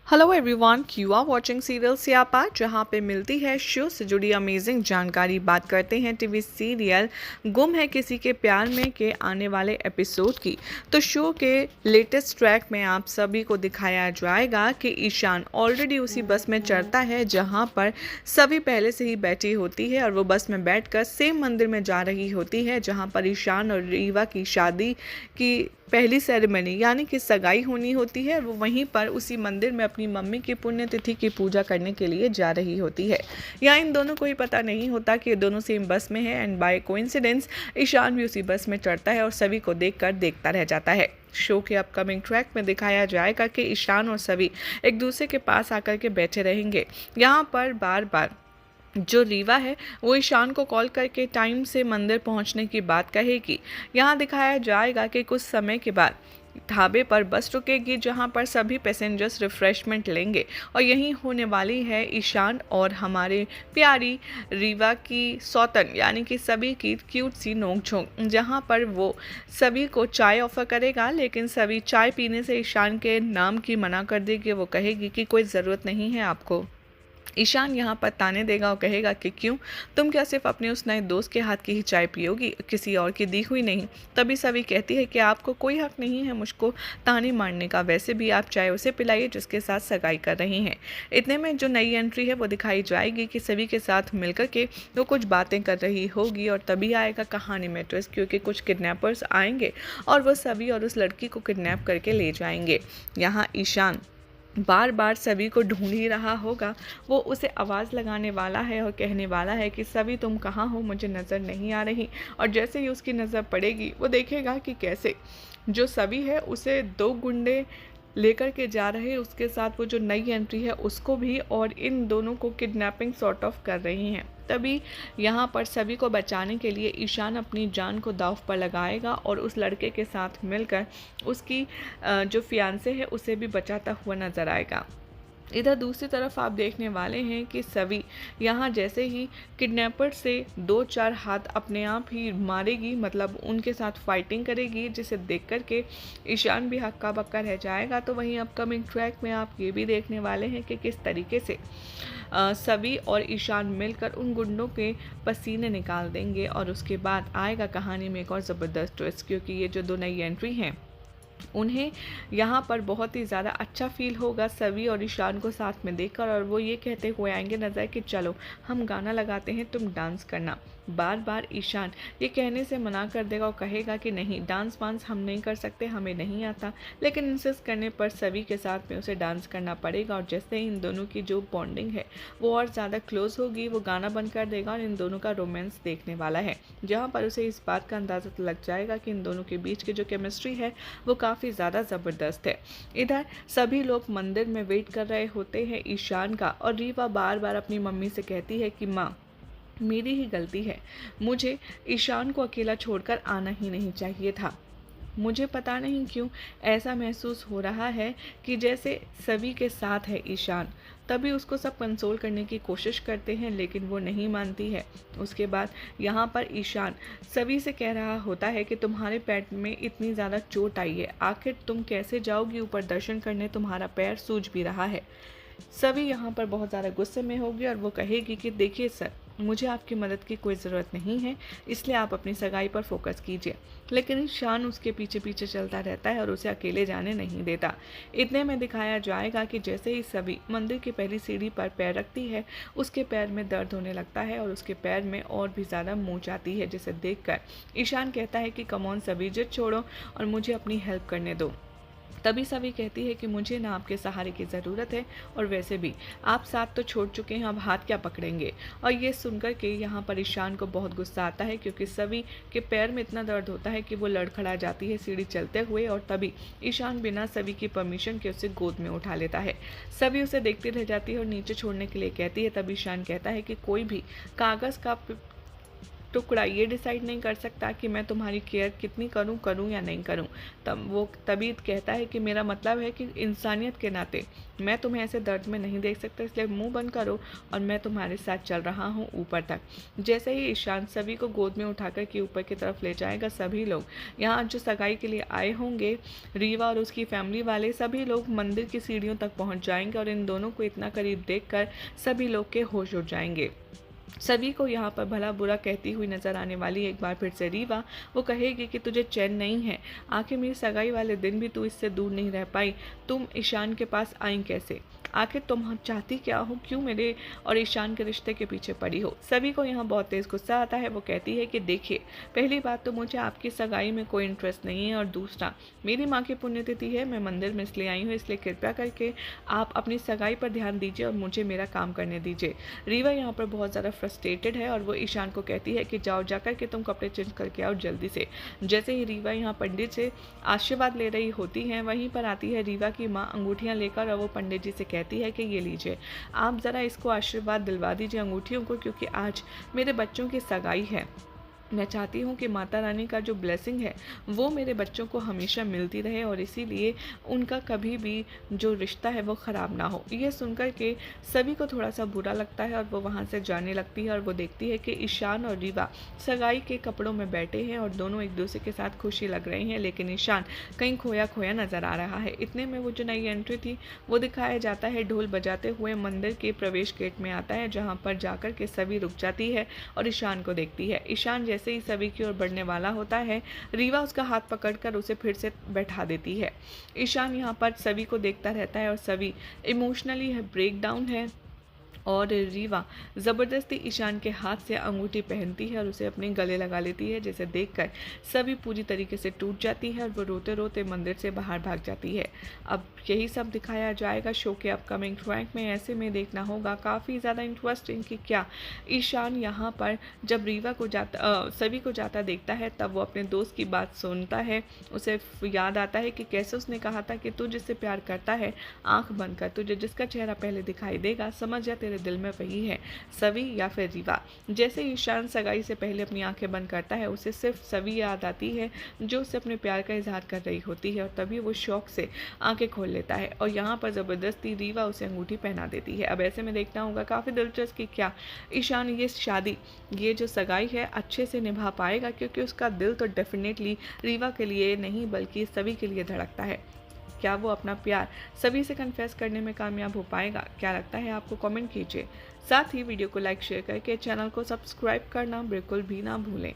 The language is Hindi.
Hello everyone, you are watching serial Siyapa, जहां पे मिलती है शो से जुड़ी अमेजिंग जानकारी। बात करते हैं टीवी सीरियल गुम है किसी के प्यार में के आने वाले एपिसोड की। तो शो के लेटेस्ट ट्रैक में आप सभी को दिखाया जाएगा कि ईशान ऑलरेडी उसी बस में चढ़ता है जहां पर सभी पहले से ही बैठी होती है, और वो बस में बैठकर सेम मंदिर में जा रही होती है जहां पर ईशान और रीवा की शादी की पहली सेरेमनी यानी कि सगाई होनी होती है। वो वहीं पर उसी मंदिर में अपनी मम्मी की पुण्यतिथि की पूजा करने के लिए जा रही होती है। यहाँ इन दोनों को ही पता नहीं होता कि ये दोनों सेम बस में है, एंड बाय कोइंसिडेंस ईशान भी उसी बस में चढ़ता है और सभी को देखकर देखता रह जाता है। शो के अपकमिंग ट्रैक में दिखाया जाएगा कि ईशान और सभी एक दूसरे के पास आकर के बैठे रहेंगे। यहाँ पर बार बार जो रीवा है वो ईशान को कॉल करके टाइम से मंदिर पहुंचने की बात कहेगी। यहाँ दिखाया जाएगा कि कुछ समय के बाद ढाबे पर बस रुकेगी जहां पर सभी पैसेंजर्स रिफ्रेशमेंट लेंगे, और यहीं होने वाली है ईशान और हमारे प्यारी रीवा की सौतन यानी कि सभी की क्यूट सी नोक-झोंक, जहां पर वो सभी को चाय ऑफर करेगा, लेकिन सभी चाय पीने से ईशान के नाम की मना कर देगी। वो कहेगी कि कोई ज़रूरत नहीं है आपको। ईशान यहाँ पर ताने देगा और कहेगा कि क्यों, तुम क्या सिर्फ अपने उस नए दोस्त के हाथ की ही चाय पियोगी, किसी और की दी हुई नहीं। तभी सभी कहती है कि आपको कोई हक नहीं है मुझको ताने मारने का, वैसे भी आप चाय उसे पिलाइए जिसके साथ सगाई कर रही हैं। इतने में जो नई एंट्री है वो दिखाई जाएगी कि सभी के साथ मिलकर के वो कुछ बातें कर रही होगी, और तभी आएगा कहानी में ट्विस्ट, क्योंकि कुछ किडनैपर्स आएंगे और वो सभी और उस लड़की को किडनैप करके ले जाएंगे। यहाँ ईशान बार बार सभी को ढूंढ ही रहा होगा। वो उसे आवाज़ लगाने वाला है और कहने वाला है कि सभी तुम कहाँ हो, मुझे नज़र नहीं आ रही। और जैसे ही उसकी नज़र पड़ेगी वो देखेगा कि कैसे जो सभी है उसे दो गुंडे लेकर के जा रहे हैं, उसके साथ वो जो नई एंट्री है उसको भी, और इन दोनों को किडनैपिंग सॉर्ट ऑफ कर रही हैं। तभी यहाँ पर सभी को बचाने के लिए ईशान अपनी जान को दांव पर लगाएगा और उस लड़के के साथ मिलकर उसकी जो फियांसे है उसे भी बचाता हुआ नजर आएगा। इधर दूसरी तरफ आप देखने वाले हैं कि सभी यहाँ जैसे ही किडनैपर से 2-4 हाथ अपने आप ही मारेगी, मतलब उनके साथ फाइटिंग करेगी, जिसे देख कर के ईशान भी हक्का बक्का रह जाएगा। तो वहीं अपकमिंग ट्रैक में आप ये भी देखने वाले हैं कि किस तरीके से सभी और ईशान मिलकर उन गुंडों के पसीने निकाल देंगे। और उसके बाद आएगा कहानी में एक और ज़बरदस्त ट्विस्ट, क्योंकि ये जो दो नई एंट्री हैं उन्हें यहाँ पर बहुत ही ज़्यादा अच्छा फील होगा सभी और ईशान को साथ में देखकर, और वो ये कहते हुए आएंगे नज़र कि चलो हम गाना लगाते हैं, तुम डांस करना। बार बार ईशान ये कहने से मना कर देगा और कहेगा कि नहीं, डांस वांस हम नहीं कर सकते, हमें नहीं आता। लेकिन इंसिस्ट करने पर सभी के साथ में उसे डांस करना पड़ेगा, और जैसे ही इन दोनों की जो बॉन्डिंग है वो और ज़्यादा क्लोज होगी, वो गाना बंद कर देगा और इन दोनों का रोमांस देखने वाला है, जहाँ पर उसे इस बात का अंदाज़ा लग जाएगा कि इन दोनों के बीच की जो केमिस्ट्री है वो काफ़ी ज़्यादा ज़बरदस्त है। इधर सभी लोग मंदिर में वेट कर रहे होते हैं ईशान का, और रीवा बार बार अपनी मम्मी से कहती है कि माँ, मेरी ही गलती है, मुझे ईशान को अकेला छोड़कर आना ही नहीं चाहिए था। मुझे पता नहीं क्यों ऐसा महसूस हो रहा है कि जैसे सभी के साथ है ईशान। तभी उसको सब कंसोल करने की कोशिश करते हैं, लेकिन वो नहीं मानती है। उसके बाद यहाँ पर ईशान सभी से कह रहा होता है कि तुम्हारे पैर में इतनी ज़्यादा चोट आई है, आखिर तुम कैसे जाओगी ऊपर दर्शन करने, तुम्हारा पैर सूज भी रहा है। सभी यहाँ पर बहुत ज़्यादा गुस्से में होगी और वो कहेगी कि देखिए सर, मुझे आपकी मदद की कोई ज़रूरत नहीं है, इसलिए आप अपनी सगाई पर फोकस कीजिए। लेकिन ईशान उसके पीछे पीछे चलता रहता है और उसे अकेले जाने नहीं देता। इतने में दिखाया जाएगा कि जैसे ही सभी मंदिर की पहली सीढ़ी पर पैर रखती है, उसके पैर में दर्द होने लगता है और उसके पैर में और भी ज़्यादा मूंछ आती है, जिसे देखकर ईशान कहता है कि कम ऑन सभी, जिद छोड़ो और मुझे अपनी हेल्प करने दो। तभी सभी कहती है कि मुझे ना आपके सहारे की ज़रूरत है, और वैसे भी आप साथ तो छोड़ चुके हैं, अब हाथ क्या पकड़ेंगे। और ये सुनकर के यहाँ पर ईशान को बहुत गुस्सा आता है, क्योंकि सभी के पैर में इतना दर्द होता है कि वो लड़खड़ा जाती है सीढ़ी चलते हुए, और तभी ईशान बिना सभी की परमिशन के उसे गोद में उठा लेता है। सभी उसे देखती रह जाती है और नीचे छोड़ने के लिए कहती है। तब ईशान कहता है कि कोई भी कागज़ का टुकड़ा ये डिसाइड नहीं कर सकता कि मैं तुम्हारी केयर कितनी करूं या नहीं करूं। तब वो तभी कहता है कि मेरा मतलब है कि इंसानियत के नाते मैं तुम्हें ऐसे दर्द में नहीं देख सकता, इसलिए मुंह बंद करो और मैं तुम्हारे साथ चल रहा हूँ ऊपर तक। जैसे ही ईशान सभी को गोद में उठाकर के ऊपर की तरफ ले जाएगा, सभी लोग यहाँ जो सगाई के लिए आए होंगे, रीवा और उसकी फैमिली वाले सभी लोग मंदिर की सीढ़ियों तक पहुँच जाएंगे और इन दोनों को इतना करीब देखकर सभी लोग के होश उड़ जाएंगे। सभी को यहाँ पर भला बुरा कहती हुई नजर आने वाली एक बार फिर से रीवा। वो कहेगी कि तुझे चैन नहीं है, आखिर मेरी सगाई वाले दिन भी तू इससे दूर नहीं रह पाई, तुम ईशान के पास आई कैसे, आखिर तुम चाहती क्या हो, क्यों मेरे और ईशान के रिश्ते के पीछे पड़ी हो। सभी को यहाँ बहुत तेज गुस्सा आता है। वो कहती है कि देखिए, पहली बात तो मुझे आपकी सगाई में कोई इंटरेस्ट नहीं है, और दूसरा मेरी माँ की पुण्यतिथि है, मैं मंदिर में इसलिए आई हूँ, इसलिए कृपया करके आप अपनी सगाई पर ध्यान दीजिए और मुझे मेरा काम करने दीजिए। रीवा यहाँ पर बहुत ज़्यादा फ्रस्ट्रेटेड है और वो ईशान को कहती है कि जाओ जाकर के तुम कपड़े चेंज करके आओ जल्दी से। जैसे ही रीवा यहाँ पंडित से आशीर्वाद ले रही होती है, वहीं पर आती है रीवा की माँ अंगूठियाँ लेकर, और वो पंडित जी से कहती है कि ये लीजिए, आप ज़रा इसको आशीर्वाद दिलवा दीजिए अंगूठियों को, क्योंकि आज मेरे बच्चों की सगाई है। मैं चाहती हूँ कि माता रानी का जो ब्लेसिंग है वो मेरे बच्चों को हमेशा मिलती रहे, और इसीलिए उनका कभी भी जो रिश्ता है वो ख़राब ना हो। ये सुनकर के सभी को थोड़ा सा बुरा लगता है और वो वहाँ से जाने लगती है, और वो देखती है कि ईशान और रीवा सगाई के कपड़ों में बैठे हैं और दोनों एक दूसरे के साथ खुशी लग रहे हैं, लेकिन ईशान कहीं खोया खोया नज़र आ रहा है। इतने में वो जो नई एंट्री थी वो दिखाया जाता है, ढोल बजाते हुए मंदिर के प्रवेश गेट में आता है, जहाँ पर जाकर के सभी रुक जाती है और ईशान को देखती है। ईशान जैसे ही सभी की ओर बढ़ने वाला होता है, रीवा उसका हाथ पकड़कर उसे फिर से बैठा देती है। ईशान यहाँ पर सभी को देखता रहता है और सभी इमोशनली ब्रेक डाउन है, और रीवा ज़बरदस्ती ईशान के हाथ से अंगूठी पहनती है और उसे अपने गले लगा लेती है, जिसे देखकर सभी पूरी तरीके से टूट जाती है और वो रोते रोते मंदिर से बाहर भाग जाती है। अब यही सब दिखाया जाएगा शो के अपकमिंग ट्रैक में। ऐसे में देखना होगा काफ़ी ज़्यादा इंटरेस्टिंग कि क्या ईशान यहाँ पर जब रीवा को सभी को जाता देखता है, तब वो अपने दोस्त की बात सुनता है। उसे याद आता है कि कैसे उसने कहा था कि तू जिससे प्यार करता है आँख बंद कर, तुझे जिसका चेहरा पहले दिखाई देगा समझ जा तेरे दिल में वही है, सभी या फिर रीवा। जैसे ईशान सगाई से पहले अपनी आंखें बंद करता है, उसे सिर्फ सभी याद आती है जो उससे अपने प्यार का इजहार कर रही होती है, और तभी वो शौक से आंखें खोल लेता है और यहाँ पर ज़बरदस्ती रीवा उसे अंगूठी पहना देती है। अब ऐसे में देखना होगा काफ़ी दिलचस्प कि क्या ईशान ये शादी, ये जो सगाई है अच्छे से निभा पाएगा, क्योंकि उसका दिल तो डेफिनेटली रीवा के लिए नहीं बल्कि सभी के लिए धड़कता है। क्या वो अपना प्यार सभी से कन्फेस करने में कामयाब हो पाएगा? क्या लगता है आपको? कमेंट कीजिए। साथ ही वीडियो को लाइक शेयर करके चैनल को सब्सक्राइब करना बिल्कुल भी ना भूलें।